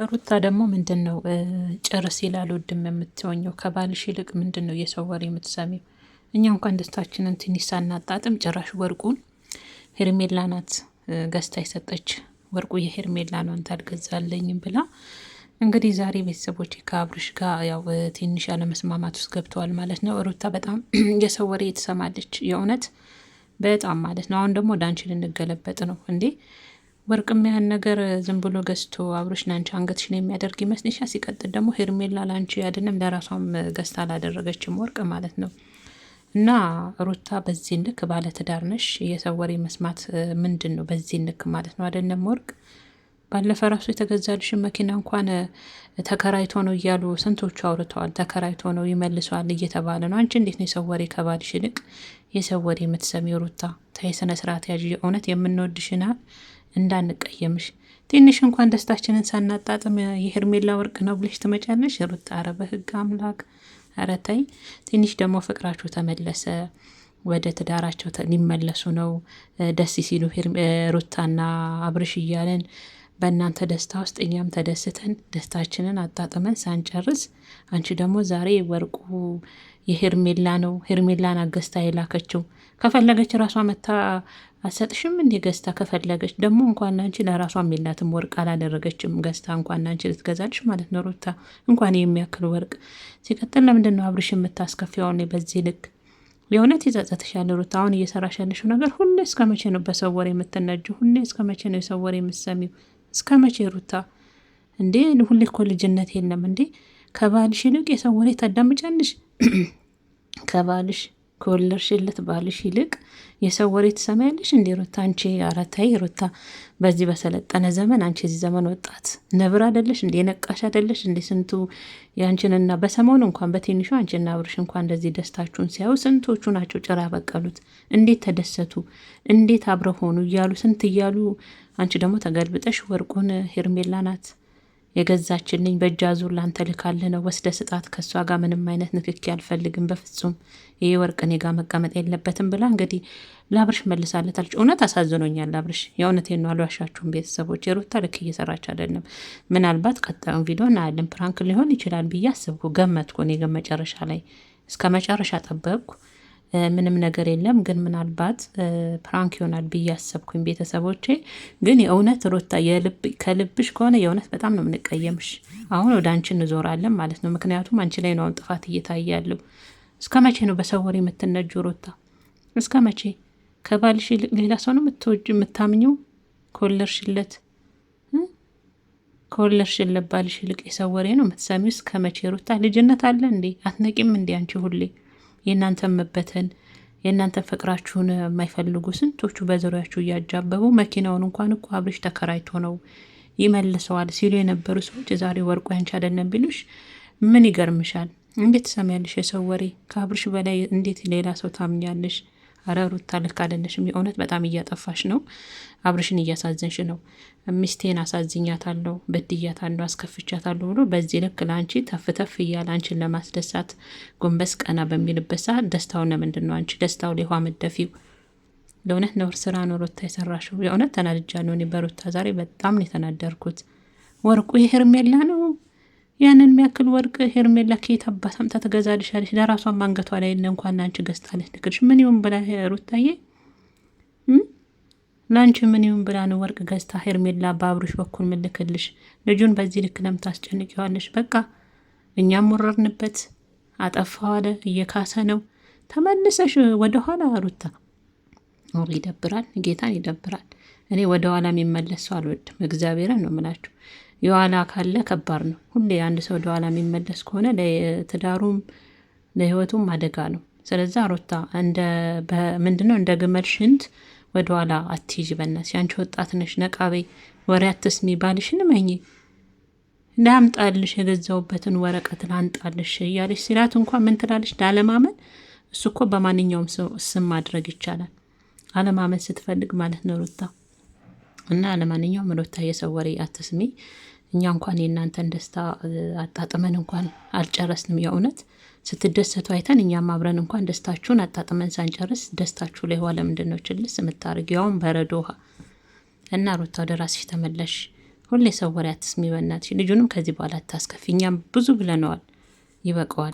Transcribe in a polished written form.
ሩታ ደግሞ ምንድነው ጭርስ ይላል ወድም የምትሆኘው ከባልሽ ይልቅ ምንድነው የሰው ወሬ የምትሰሚው? እኛ እንኳን ደስታችንን ትንሽ ሳናጣጥም ጭራሽ ወርቁን ሄርሜላ ናት ገዝታ የሰጠች። ወርቁ የሄርሜላ ነው አንተ አልገዛለኝም ብላ እንግዲህ ዛሬ ቤተሰቦች ከአብርሽ ጋር ያው ትንሽ ያለመስማማት ውስጥ ገብተዋል ማለት ነው። ሩታ በጣም የሰው ወሬ ትሰማለች የእውነት በጣም ማለት ነው። አሁን ደግሞ ወደ አንቺ ልንገለበጥ ነው እንዴ? ወርቅም ያን ነገር ዝም ብሎ ገዝቶ አብሮሽ ላንቺ አንገትሽን የሚያደርግ ይመስልሻል? ሲቀጥል ደግሞ ሄርሜላ ላንቺ አይደለም ለራሷም ገዝታ አላደረገችም ወርቅ ማለት ነው። እና ሩታ በዚህ ልክ ባለትዳር ነሽ፣ የሰው ወሬ መስማት ምንድን ነው? በዚህ ልክ ማለት ነው አይደለም ወርቅ ባለፈ ራሱ የተገዛልሽን መኪና እንኳን ተከራይቶ ነው እያሉ ስንቶቹ አውርተዋል። ተከራይቶ ነው ይመልሰዋል እየተባለ ነው። አንቺ እንዴት ነው የሰው ወሬ ከባልሽ ይልቅ የሰው ወሬ የምትሰሚው? ሩታ ተይ ስነ ስርዓት ያዥ። እውነት የምንወድሽናል እንዳንቀየምሽ ትንሽ እንኳን ደስታችንን ሳናጣጥም የሄርሜላ ወርቅ ነው ብለሽ ትመጫለሽ ሩታ። ኧረ በህግ አምላክ ኧረ ተይ። ትንሽ ደግሞ ፍቅራችሁ ተመለሰ፣ ወደ ትዳራቸው ሊመለሱ ነው። ደስ ሲሉ ሩታና አብርሽ እያለን በእናንተ ደስታ ውስጥ እኛም ተደስተን ደስታችንን አጣጥመን ሳንጨርስ አንቺ ደግሞ ዛሬ ወርቁ የሄርሜላ ነው፣ ሄርሜላን አገዝታ የላከችው። ከፈለገች ራሷ መታ አሰጥሽም እንዴ? ገዝታ ከፈለገች ደግሞ እንኳን አንቺ ለራሷ የላትም ወርቅ አላደረገችም ገዝታ እንኳን አንቺ ልትገዛልሽ ማለት ነው ሩታ። እንኳን የሚያክል ወርቅ ሲቀጥል ለምንድን ነው አብርሽ የምታስከፊው? በዚህ ልክ የእውነት ይጸጸትሻል ሩታ። አሁን እየሰራሽ ያለሽው ነገር ሁሌ እስከ መቼ ነው በሰው ወሬ የምትነጂው? ሁሌ እስከ መቼ ነው የሰው ወሬ የምትሰሚው? እስከ መቼ ሩታ እንዴ? ሁሌ እኮ ልጅነት የለም እንዴ? ከባልሽ ይልቅ የሰው ወሬ ታዳምጫለሽ? ከባልሽ ከወለድሽለት ባልሽ ይልቅ የሰው ወሬ ትሰማያለሽ እንዴ ሩታ? አንቺ ኧረ ተይ ሩታ። በዚህ በሰለጠነ ዘመን አንቺ የዚህ ዘመን ወጣት ነብር አይደለሽ እንዴ? ነቃሽ አይደለሽ እንዴ? ስንቱ ያንቺንና በሰሞኑ እንኳን በትንሹ አንቺና አብርሽ እንኳን እንደዚህ ደስታችሁን ሲያዩ ስንቶቹ ናቸው ጭራ በቀሉት? እንዴት ተደሰቱ፣ እንዴት አብረው ሆኑ እያሉ ስንት እያሉ፣ አንቺ ደግሞ ተገልብጠሽ ወርቁን ሄርሜላ ናት የገዛችልኝ በእጅ አዙር ላንተ ልካለ ነው ወስደ ስጣት፣ ከእሷ ጋር ምንም አይነት ንክኪ አልፈልግም፣ በፍጹም ይሄ ወርቅ እኔ ጋር መቀመጥ የለበትም ብላ እንግዲህ ለአብርሽ መልሳለታለች። እውነት አሳዝኖኛል አብርሽ፣ የእውነቴን ነው አልዋሻችሁም ቤተሰቦች። የሩታ ልክ እየሰራች አይደለም። ምናልባት ቀጣዩን ቪዲዮ እናያለን፣ ፕራንክ ሊሆን ይችላል ብዬ አስብኩ፣ ገመትኩ። እኔ ግን መጨረሻ ላይ እስከ መጨረሻ ጠበቅኩ፣ ምንም ነገር የለም። ግን ምናልባት ፕራንክ ይሆናል ብዬ አሰብኩኝ ቤተሰቦቼ። ግን የእውነት ሩታ ከልብሽ ከሆነ የእውነት በጣም ነው የምንቀየምሽ። አሁን ወደ አንቺ እንዞራለን ማለት ነው። ምክንያቱም አንቺ ላይ ነው አሁን ጥፋት እየታየ ያለው። እስከ መቼ ነው በሰው ወሬ የምትነጁ ሩታ? እስከ መቼ? ከባልሽ ይልቅ ሌላ ሰው ነው የምትወጁ የምታምኘው? ከወለድሽለት ባልሽ ይልቅ የሰው ወሬ ነው የምትሰሚው? እስከ መቼ ሩታ? ልጅነት አለ እንዴ? አትነቂም እንዴ አንቺ? ሁሌ የእናንተን መበተን የእናንተን ፍቅራችሁን የማይፈልጉ ስንቶቹ በዙሪያችሁ እያጃበቡ መኪናውን እንኳን እኮ አብርሽ ተከራይቶ ነው ይመልሰዋል ሲሉ የነበሩ ሰዎች ዛሬ ወርቁ ያንቺ አይደለም ቢሉሽ ምን ይገርምሻል? እንዴት ትሰሚያለሽ የሰው ወሬ? ከአብርሽ በላይ እንዴት ሌላ ሰው ታምኛለሽ? አረ ሩታ ልክ አይደለሽም። የእውነት በጣም እያጠፋሽ ነው። አብርሽን እያሳዘንሽ ነው። ሚስቴን አሳዝኛታለሁ፣ በድያታለሁ፣ አስከፍቻታለሁ ብሎ በዚህ ልክ ለአንቺ ተፍተፍ እያለ አንቺን ለማስደሳት ጎንበስ ቀና በሚልበት ሰዓት ደስታው ለምንድን ነው አንቺ ደስታው ላይ ውሃ መደፊው? ለእውነት ነውር ስራ ነው ሩታ የሰራሽው። የእውነት ተናድጃለሁ እኔ በሩታ ዛሬ በጣም ነው የተናደርኩት። ወርቁ የሄርሜላ ነው። ያንን የሚያክል ወርቅ ሄርሜላ ከየት አባት አምጥታ ትገዛልሻለች? ለራሷን ማንገቷ ላይ እንኳን አንቺ ገዝታለች። ልክልሽ ምን ይሁን ብላ ሩታዬ፣ ለአንቺ ምን ይሁን ብላ ነው ወርቅ ገዝታ ሄርሜላ በአብርሽ በኩል ምልክልሽ? ልጁን በዚህ ልክ ለምን ታስጨንቂዋለሽ? በቃ እኛም ወረርንበት፣ አጠፋው አለ፣ እየካሰ ነው። ተመልሰሽ ወደኋላ ሩታ። ይደብራል፣ ጌታን ይደብራል። እኔ ወደ ኋላ የሚመለስ ሰው አልወድም። እግዚአብሔርን ነው የምላችሁ። የኋላ ካለ ከባድ ነው። ሁሌ አንድ ሰው ወደ ኋላ የሚመለስ ከሆነ ለትዳሩም ለህይወቱም አደጋ ነው። ስለዛ ሩታ ምንድነው እንደ ግመል ሽንት ወደ ኋላ አትይዥ በእናትሽ። አንቺ ወጣት ነሽ፣ ነቃቤ ወሬ አትስሚ። ባልሽን መኝ ላምጣልሽ የገዛውበትን ወረቀት ላንጣልሽ እያለሽ ሲላት እንኳን ምን ትላለሽ? ላለማመን። እሱ እኮ በማንኛውም ስም ማድረግ ይቻላል። አለማመን ስትፈልግ ማለት ነው ሩታ። እና ለማንኛውም ሩታ የሰው ወሬ አትስሚ። እኛ እንኳን የእናንተን ደስታ አጣጥመን እንኳን አልጨረስንም። የእውነት ስትደሰቱ አይተን እኛም አብረን እንኳን ደስታችሁን አጣጥመን ሳንጨርስ ደስታችሁ ላይ ውሃ ለምንድን ነው ችልስ የምታደርጊው? ያውም በረዶ ውሃ። እና ሩታ ወደ ራስሽ ተመለሽ። ሁሌ ሰው ወሬ አትስሚ በናትሽ። ልጁንም ከዚህ በኋላ አታስከፊ። እኛም ብዙ ብለነዋል፣ ይበቃዋል።